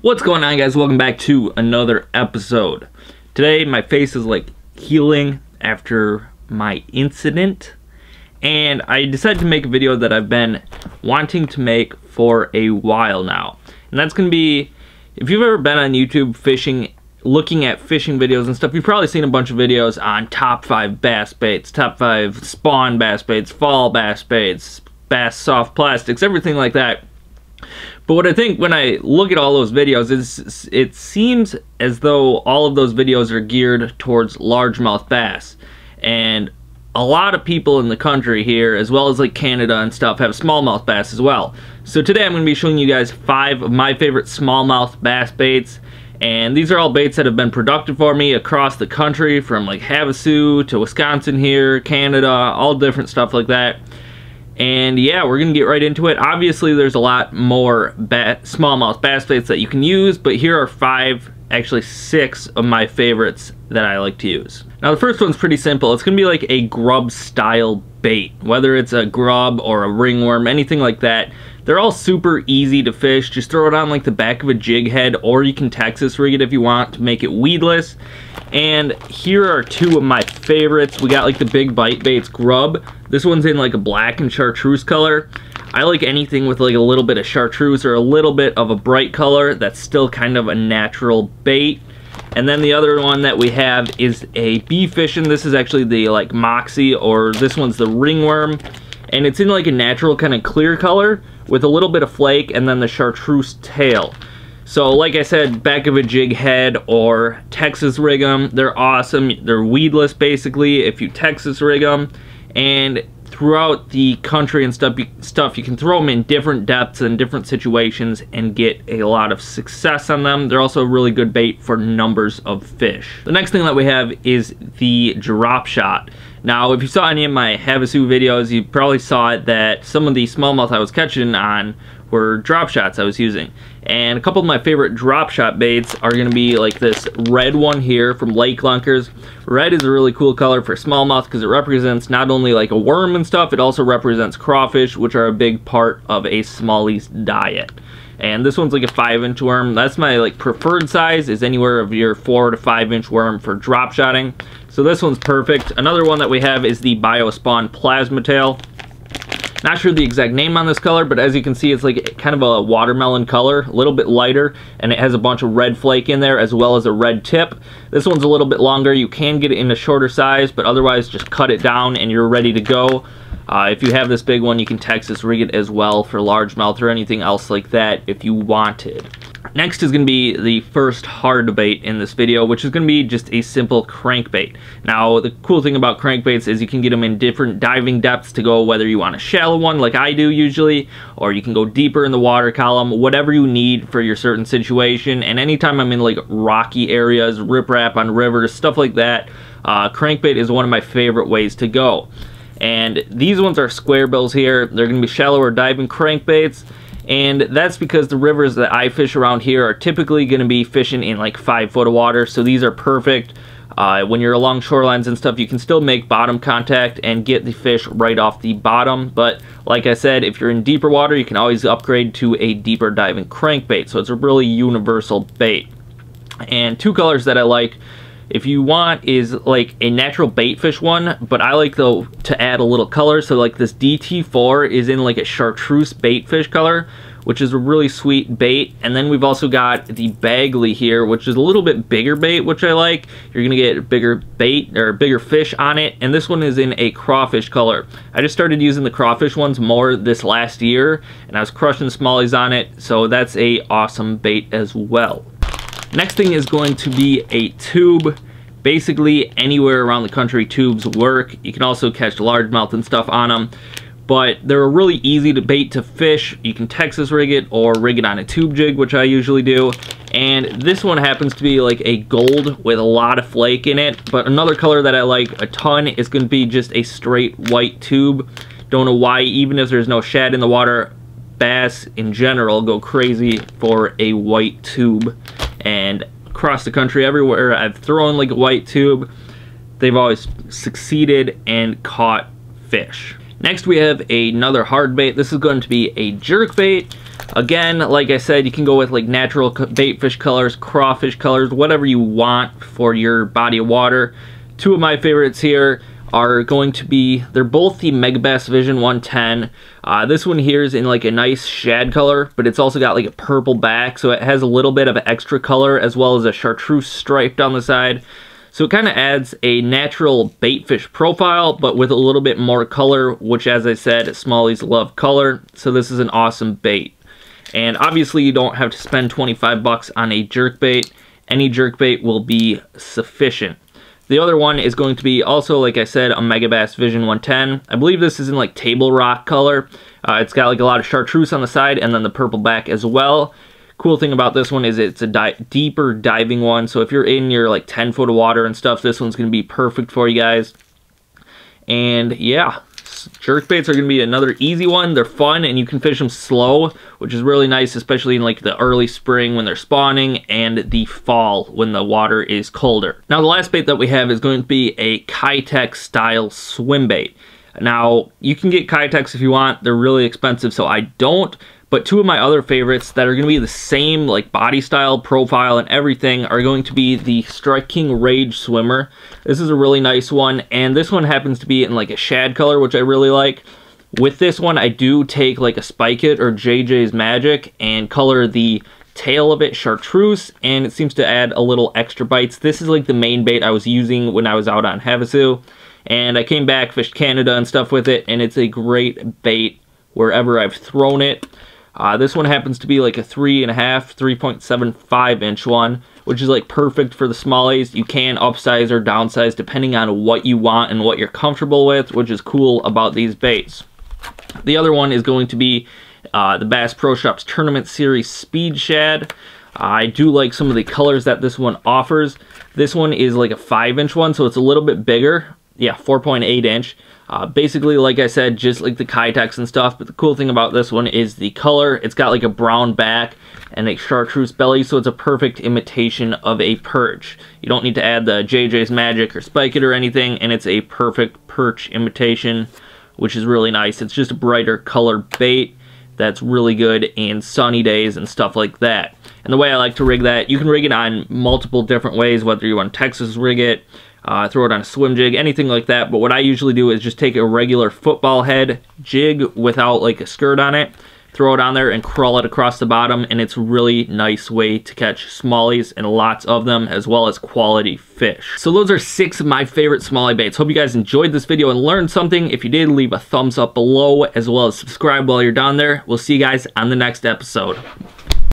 What's going on, guys? Welcome back to another episode. Today my face is like healing after my incident, and I decided to make a video that I've been wanting to make for a while now. And that's gonna be, if you've ever been on YouTube fishing, looking at fishing videos and stuff, you've probably seen a bunch of videos on top 5 bass baits, top 5 spawn bass baits, fall bass baits, bass soft plastics, everything like that. But what I think when I look at all those videos is it seems as though all of those videos are geared towards largemouth bass. And a lot of people in the country here, as well as like Canada and stuff, have smallmouth bass as well. So today I'm going to be showing you guys 5 of my favorite smallmouth bass baits. And these are all baits that have been productive for me across the country, from like Havasu to Wisconsin here, Canada, all different stuff like that. And yeah, we're gonna get right into it. Obviously there's a lot more smallmouth bass baits that you can use, but here are 5, actually 6 of my favorites that I like to use. Now the first one's pretty simple. It's gonna be like a grub style bait, whether it's a grub or a ringworm, anything like that. They're all super easy to fish. Just throw it on like the back of a jig head, or you can Texas rig it if you want to make it weedless. And here are 2 of my favorites. We got like the Big Bite Baits grub. This one's in like a black and chartreuse color. I like anything with like a little bit of chartreuse or a little bit of a bright color that's still kind of a natural bait. And then the other one that we have is a bee fishing. This is actually the like Moxie, or this one's the ringworm. And it's in like a natural kind of clear color with a little bit of flake and then the chartreuse tail. So like I said, back of a jig head or Texas rig them. They're awesome. They're weedless basically if you Texas rig them. And throughout the country and stuff, you can throw them in different depths and different situations and get a lot of success on them. They're also a really good bait for numbers of fish. The next thing that we have is the drop shot. Now, if you saw any of my Havasu videos, you probably saw it that some of the smallmouth I was catching on were drop shots I was using. And a couple of my favorite drop shot baits are going to be like this red one here from Lake Lunkers. Red is a really cool color for smallmouth because it represents not only like a worm and stuff, it also represents crawfish, which are a big part of a smallie's diet. And this one's like a 5-inch worm. That's my like preferred size, is anywhere of your 4 to 5-inch worm for drop shotting. So this one's perfect. Another one that we have is the Biospawn Plasma Tail. Not sure the exact name on this color, but as you can see, it's like kind of a watermelon color, a little bit lighter, and it has a bunch of red flake in there as well as a red tip. This one's a little bit longer. You can get it in a shorter size, but otherwise just cut it down and you're ready to go. If you have this big one, you can Texas rig it as well for largemouth or anything else like that if you wanted. Next is going to be the first hard bait in this video, which is going to be just a simple crankbait. Now, the cool thing about crankbaits is you can get them in different diving depths to go, whether you want a shallow one like I do usually, or you can go deeper in the water column, whatever you need for your certain situation. And anytime I'm in like rocky areas, riprap on rivers, stuff like that, crankbait is one of my favorite ways to go. And these ones are square bills here. They're going to be shallower diving crankbaits. And that's because the rivers that I fish around here are typically going to be fishing in like 5 foot of water. So these are perfect. When you're along shorelines and stuff, you can still make bottom contact and get the fish right off the bottom. But like I said, if you're in deeper water, you can always upgrade to a deeper diving crankbait. So it's a really universal bait. And 2 colors that I like, if you want, is like a natural bait fish one, but I like though to add a little color. So like this DT4 is in like a chartreuse bait fish color, which is a really sweet bait. And then we've also got the Bagley here, which is a little bit bigger bait, which I like. You're gonna get a bigger bait or bigger fish on it, and this one is in a crawfish color. I just started using the crawfish ones more this last year, and I was crushing smallies on it, so that's a awesome bait as well. Next thing is going to be a tube. Basically anywhere around the country tubes work. You can also catch largemouth and stuff on them, but they're really easy to bait to fish. You can Texas rig it or rig it on a tube jig, which I usually do. And this one happens to be like a gold with a lot of flake in it, but another color that I like a ton is going to be just a straight white tube. Don't know why, even if there's no shad in the water, bass in general go crazy for a white tube. And across the country, everywhere I've thrown like a white tube, they've always succeeded and caught fish. Next we have another hard bait. This is going to be a jerk bait. Again, like I said, you can go with like natural bait fish colors, crawfish colors, whatever you want for your body of water. Two of my favorites here are going to be, they're both the Megabass Vision 110. This one here is in like a nice shad color, but it's also got like a purple back, so it has a little bit of extra color as well as a chartreuse stripe down the side. So it kind of adds a natural bait fish profile, but with a little bit more color, which, as I said, smallies love color, so this is an awesome bait. And obviously you don't have to spend 25 bucks on a jerkbait. Any jerkbait will be sufficient. The other one is going to be also, like I said, a Megabass Vision 110. I believe this is in like table rock color. It's got like a lot of chartreuse on the side and then the purple back as well. Cool thing about this one is it's a deeper diving one. So if you're in your like 10 foot of water and stuff, this one's going to be perfect for you guys. And yeah, jerkbaits are going to be another easy one. They're fun and you can fish them slow, which is really nice, especially in like the early spring when they're spawning and the fall when the water is colder. Now the last bait that we have is going to be a Kayak style swim bait. Now you can get Kayaks if you want. They're really expensive, so I don't. But two of my other favorites that are going to be the same like body style, profile, and everything are going to be the Strike King Rage Swimmer. This is a really nice one, and this one happens to be in like a shad color, which I really like. With this one, I do take like a Spike It or JJ's Magic and color the tail of it chartreuse, and it seems to add a little extra bites. This is like the main bait I was using when I was out on Havasu, and I came back, fished Canada and stuff with it, and it's a great bait wherever I've thrown it. This one happens to be like a 3.75 inch one, which is like perfect for the smallies. You can upsize or downsize depending on what you want and what you're comfortable with, which is cool about these baits. The other one is going to be the Bass Pro Shops Tournament Series Speed Shad. I do like some of the colors that this one offers. This one is like a 5-inch one, so it's a little bit bigger. Yeah, 4.8 inch. Basically, like I said, just like the Kayaks and stuff, but the cool thing about this one is the color. It's got like a brown back and a chartreuse belly, so it's a perfect imitation of a perch. You don't need to add the JJ's Magic or Spike It or anything, and it's a perfect perch imitation, which is really nice. It's just a brighter color bait that's really good in sunny days and stuff like that. And the way I like to rig that, you can rig it on multiple different ways, whether you want to Texas rig it, throw it on a swim jig, anything like that. But what I usually do is just take a regular football head jig without like a skirt on it, throw it on there and crawl it across the bottom, and it's a really nice way to catch smallies, and lots of them, as well as quality fish. So those are 6 of my favorite smallie baits. Hope you guys enjoyed this video and learned something. If you did, leave a thumbs up below, as well as subscribe while you're down there. We'll see you guys on the next episode.